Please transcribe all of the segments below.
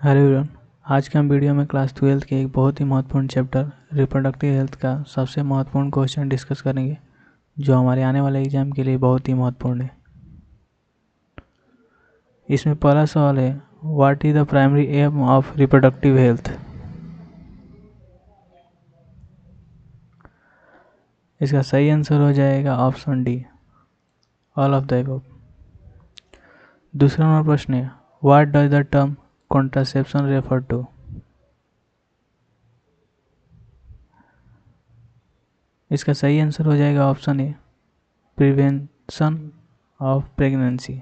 Hello everyone. आज के हम वीडियो में क्लास 12 के एक बहुत ही महत्वपूर्ण चैप्टर रिप्रोडक्टिव हेल्थ का सबसे महत्वपूर्ण क्वेश्चन डिस्कस करेंगे, जो हमारे आने वाले एग्जाम के लिए बहुत ही महत्वपूर्ण है। इसमें पहला सवाल है, what is the primary aim of reproductive health. इसका सही आंसर हो जाएगा option D, all of the above. दूसरा नंबर प्रश्न है, what does the term contraception refer to. इसका सही आंसर हो जाएगा option A, prevention of pregnancy.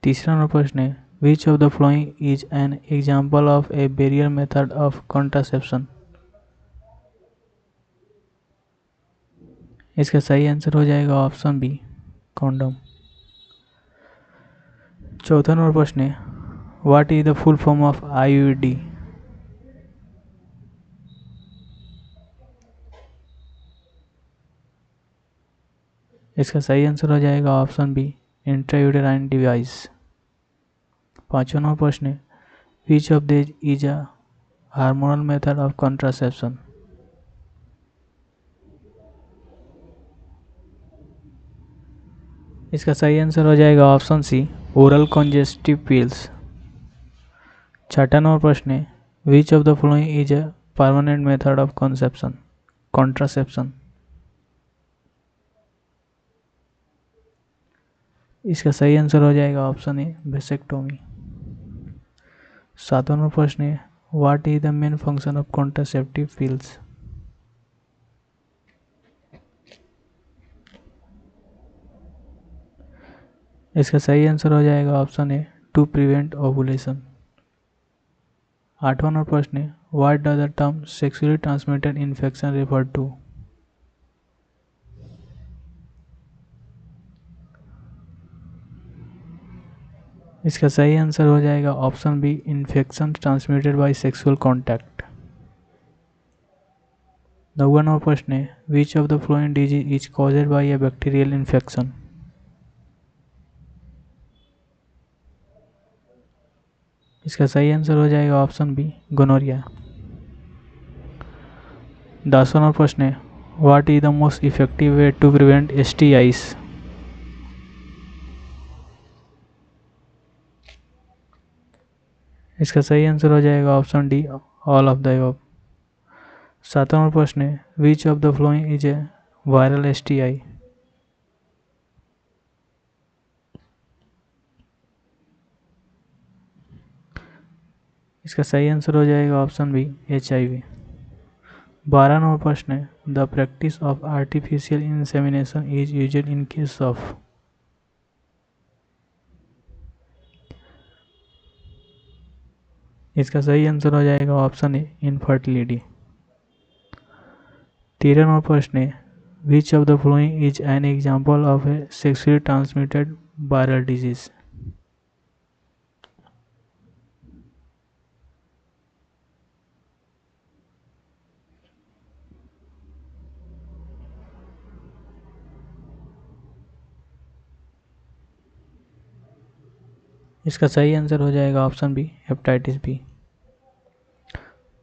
तीसरा नंबर प्रश्न है, which of the following is an example of a barrier method of contraception. इसका सही आंसर हो जाएगा ऑप्शन बी, कॉन्डोम। चौथा नंबर प्रश्न है, what is the full form of IUD. इसका सही आंसर हो जाएगा ऑप्शन बी, इंट्रायूटेराइन डिवाइस। पांचवा नंबर प्रश्न है, which of this is a hormonal method of contraception. इसका सही आंसर हो जाएगा option C, oral congestive pills. छठा नंबर प्रश्न है, which of the following is a permanent method of contraception. इसका सही आंसर हो जाएगा ऑप्शन ए, वेसेक्टोमी। सातवां नंबर प्रश्न है, what is the main function of contraceptive pills. इसका सही आंसर हो जाएगा option A, to prevent ovulation. आठवां नंबर प्रश्न है, what does the term sexually transmitted infection refer to. इसका सही आंसर हो जाएगा option B, infection transmitted by sexual contact. नौवां नंबर प्रश्न है, which of the following disease is caused by a bacterial infection. इसका सही आंसर हो जाएगा ऑप्शन बी, गोनोरिया। 10वां नंबर प्रश्न है, what is the most effective way to prevent STIs। इसका सही आंसर हो जाएगा option D, all of the above. 7वां नंबर प्रश्न है, which of the following is a viral STI। इसका सही आंसर हो जाएगा ऑप्शन बी, HIV। 12 नंबर प्रश्न है, the practice of artificial insemination is used in case of. इसका सही आंसर हो जाएगा ऑप्शन ए, इनफर्टिलिटी। 13 नंबर प्रश्न है, which of the following is an example of a sexually transmitted viral disease. इसका सही आंसर हो जाएगा option B, hepatitis B.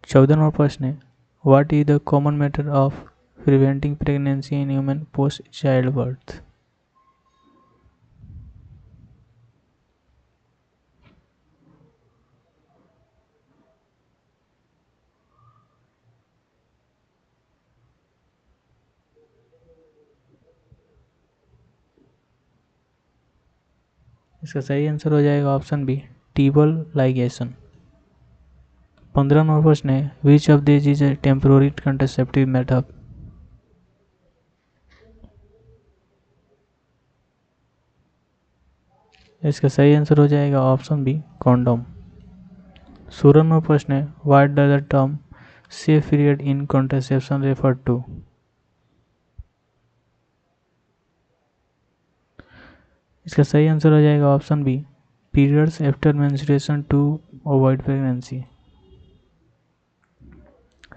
14 number प्रश्न है, what is the common method of preventing pregnancy in human post child birth. इसका सही answer हो जाएगा option B, tubal ligation. 15 number प्रश्न है, which of this is a temporary contraceptive method. इसका सही आंसर हो जाएगा ऑप्शन बी, कॉन्डोम। 16 नंबर प्रश्न है, what does the term safe period in contraception refer to. इसका सही आंसर हो जाएगा option B, periods after menstruation to avoid pregnancy.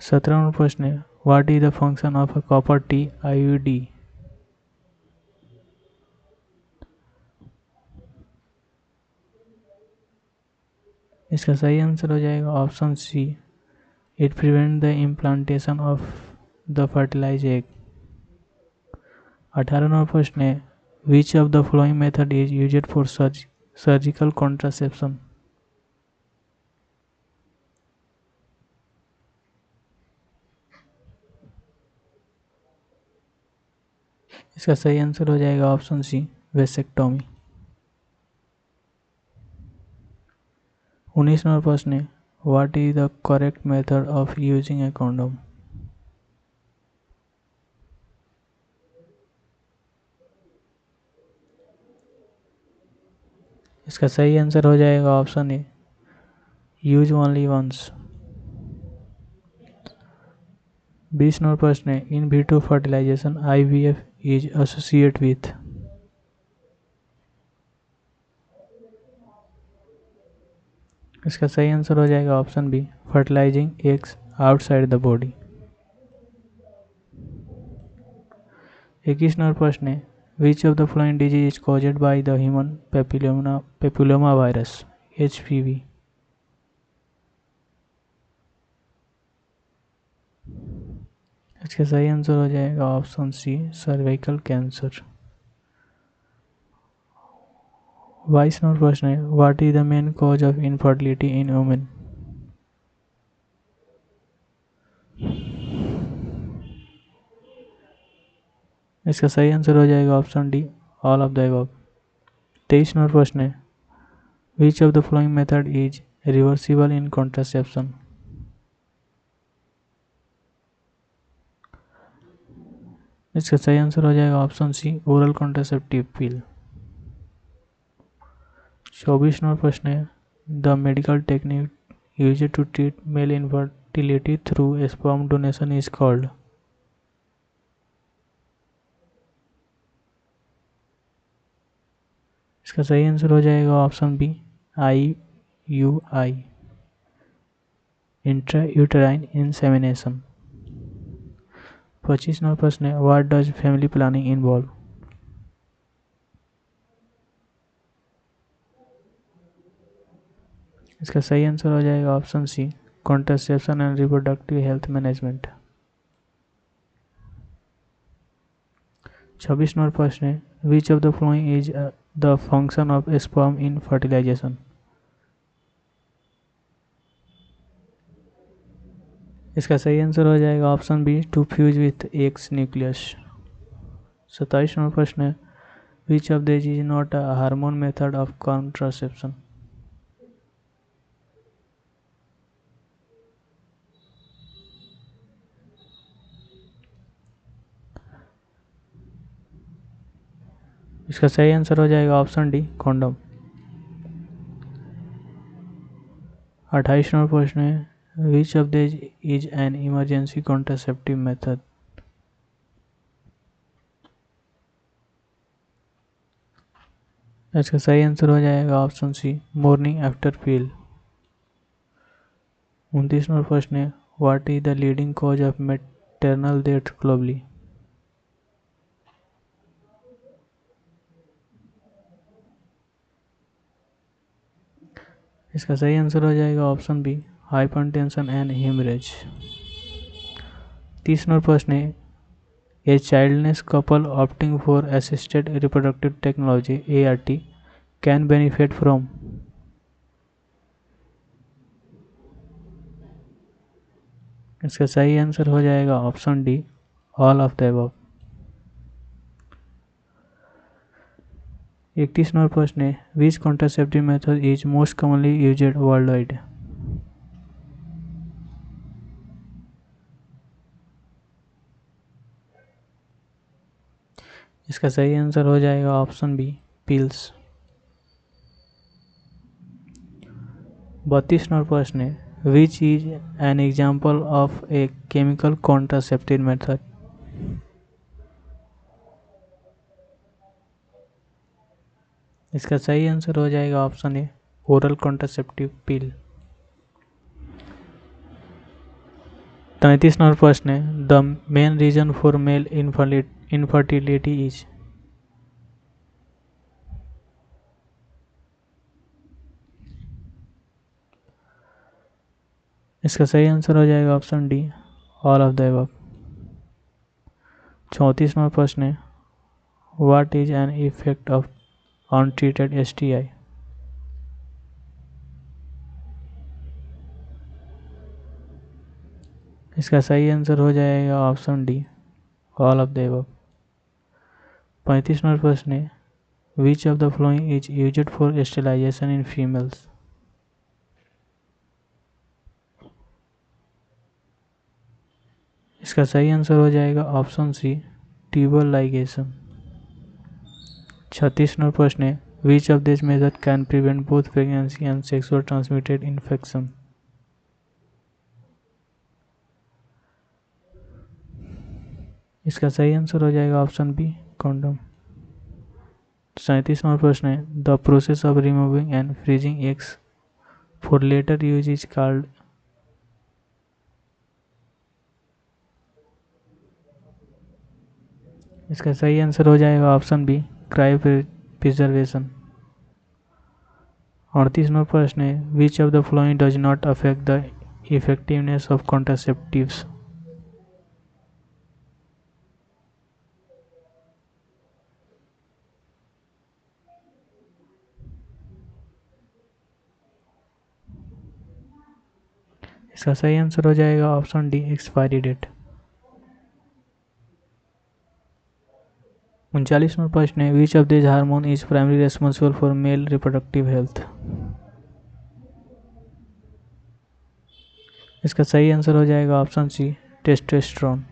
17 number प्रश्न है, what is the function of a copper T IUD। इसका सही आंसर हो जाएगा option C, it prevent the implantation of the fertilise egg. 18 number प्रश्न है, which of the following method is used for surgical contraception. इसका सही answer हो जाएगा ऑप्शन सी, वेसेक्टोमी। 19 नंबर प्रश्न है, what is the correct method of using a condom. इसका सही आंसर हो जाएगा option A, use only once. 20 number प्रश्न है, in vitro fertilisation IVF is associate with. इसका सही आंसर हो जाएगा option B, fertilising eggs outside the body. 21 number प्रश्न है, which of the following disease is caused by the human papilloma virus HPV। इसका सही आंसर हो जाएगा ऑप्शन सी, सर्वाइकल कैंसर। 22 नंबर प्रश्न है, what is the main cause of infertility in women. इसका सही आंसर हो जाएगा option D, all of the above. 23 number प्रश्न है, which of the following method is reversible in contraception. इसका सही आंसर हो जाएगा option C, oral contraceptive pill. 24 number प्रश्न है, the medical technique used to treat male infertility through sperm donation is called. इसका सही आंसर हो जाएगा option B, IUI, intra uterine insemination. 25 number प्रश्न है, what does family planning involve. इसका सही आंसर हो जाएगा option C, contraception and reproductive health management. 26 number प्रश्न है, which of the following is the function of sperm in fertilisation. इसका सही आंसर हो जाएगा option B, to fuse with egg's nucleus. 27 number प्रश्न है, which of this is not a hormone method of contraception. इसका सही आंसर हो जाएगा ऑप्शन डी, कॉन्डम। 28 नंबर प्रश्न है, which of this is an emergency contraceptive method. इसका सही आंसर हो जाएगा option C, morning after pill. 29 number प्रश्न है, what is the leading cause of maternal death globally. इसका सही आंसर हो जाएगा option B, hypertension and haemorrhage. 30 number प्रश्न है, a childless couple opting for assisted reproductive technology ART can benefit from. इसका सही आंसर हो जाएगा option D, all of the above. 31 number प्रश्न है, which contraceptive method is most commonly used worldwide. इसका सही आंसर हो जाएगा ऑप्शन बी, पिल्स। 32 नंबर प्रश्न है, which is an example of a chemical contraceptive method. इसका सही आंसर हो जाएगा option A, oral contraceptive pill. 33 number प्रश्न है, the main reason for male infertility is. इसका सही आंसर हो जाएगा option D, all of the above. 34वां प्रश्न है, what is an effect of untreated STI? इसका सही आंसर हो जाएगा option D, all of the above. 35वां प्रश्न है, which of the following is used for sterilisation in females? इसका सही आंसर हो जाएगा ऑप्शन सी, ट्यूबल लाइगेशन। 36वां प्रश्न है, which of this method can prevent both pregnancy and sexual transmitted infection? इसका सही आंसर हो जाएगा ऑप्शन बी, कॉन्डम। 37वां प्रश्न है, the process of removing and freezing eggs for later use is called? इसका सही आंसर हो जाएगा ऑप्शन बी, क्रायो प्रिजर्वेशन। 38वां प्रश्न है, which of the following does not affect the effectiveness of contraceptives? इसका सही आंसर हो जाएगा ऑप्शन डी, एक्सपायरी डेट। 39वां प्रश्न है, which of this hormone is primary responsible for male reproductive health? इसका सही आंसर हो जाएगा ऑप्शन सी, टेस्टोस्टेरोन।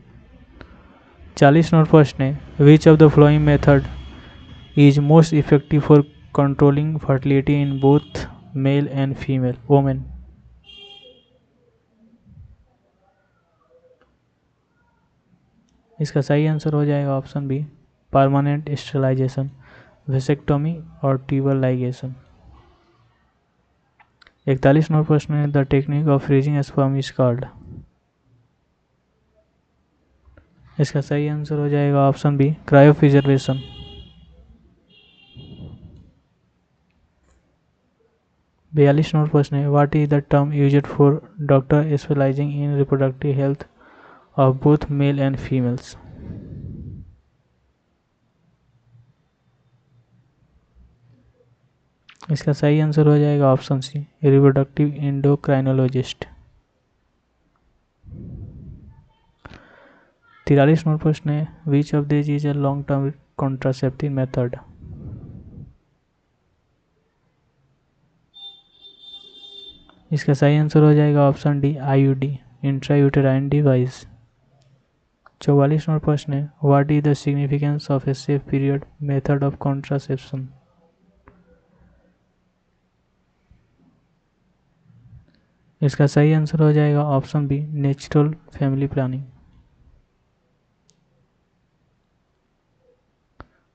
40वां प्रश्न है, which of the following method is most effective for controlling fertility in both male and female women? इसका सही answer हो जाएगा option B, permanent sterilisation, vasectomy और ट्यूबल लाइगेशन। 41वां प्रश्न है, the technique of freezing sperm is called? इसका सही आंसर हो जाएगा ऑप्शन बी, क्रायोप्रिजर्वेशन। 42वां प्रश्न है, what is the term used for doctor specialising in reproductive health of both male and females? इसका सही आंसर हो जाएगा ऑप्शन सी, रिप्रोडक्टिव एंडोक्राइनोलॉजिस्ट। 43वां प्रश्न है, which of this is a long term contraceptive method? इसका सही आंसर हो जाएगा option D, IUD, intrauterine device. 44वां प्रश्न है, what is the significance of a safe period method of contraception? इसका सही आंसर हो जाएगा option B, natural family planning.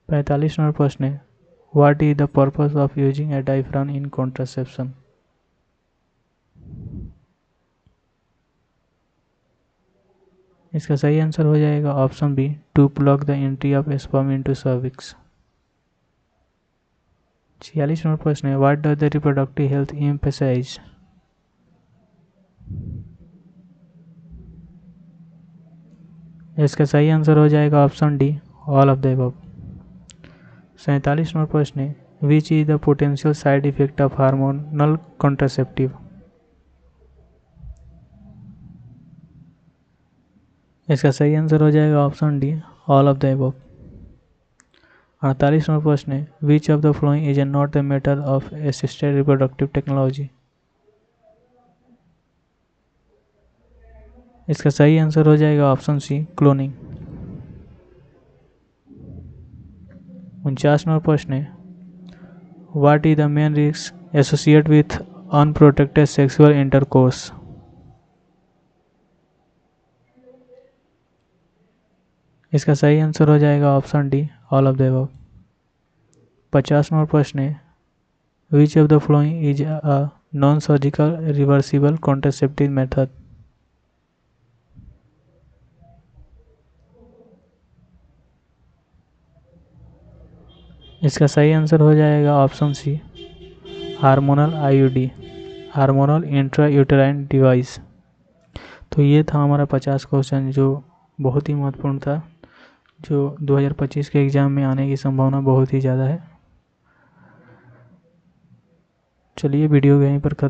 45वां प्रश्न है, what is the purpose of using a diaphragm in contraception? इसका सही आंसर हो जाएगा option B, to block the entry of sperm into cervix. 46वां प्रश्न है, what does the reproductive health emphasise? इसका सही आंसर हो जाएगा option D, all of the above. 47वां प्रश्न है, which is the potential side effect of hormonal contraceptive? इसका सही आंसर हो जाएगा option D, all of the above. 48वां प्रश्न है, which of the following is not the method of assisted reproductive technology? इसका सही आंसर हो जाएगा ऑप्शन सी, क्लोनिंग। 49वां प्रश्न है, what is the main risk associate with unprotected sexual intercourse? इसका सही आंसर हो जाएगा option D, all of the above. 50वां प्रश्न है, which of the following is a non surgical reversible contraceptive method? इसका सही आंसर हो जाएगा option C, hormonal IUD, hormonal intra uterine device. तो ये था हमारा 50 क्वेश्चन, जो बहुत ही महत्वपूर्ण था, जो 2025 के एग्ज़ाम में आने की संभावना बहुत ही ज़्यादा है। चलिए वीडियो यहीं पर ख़त्म।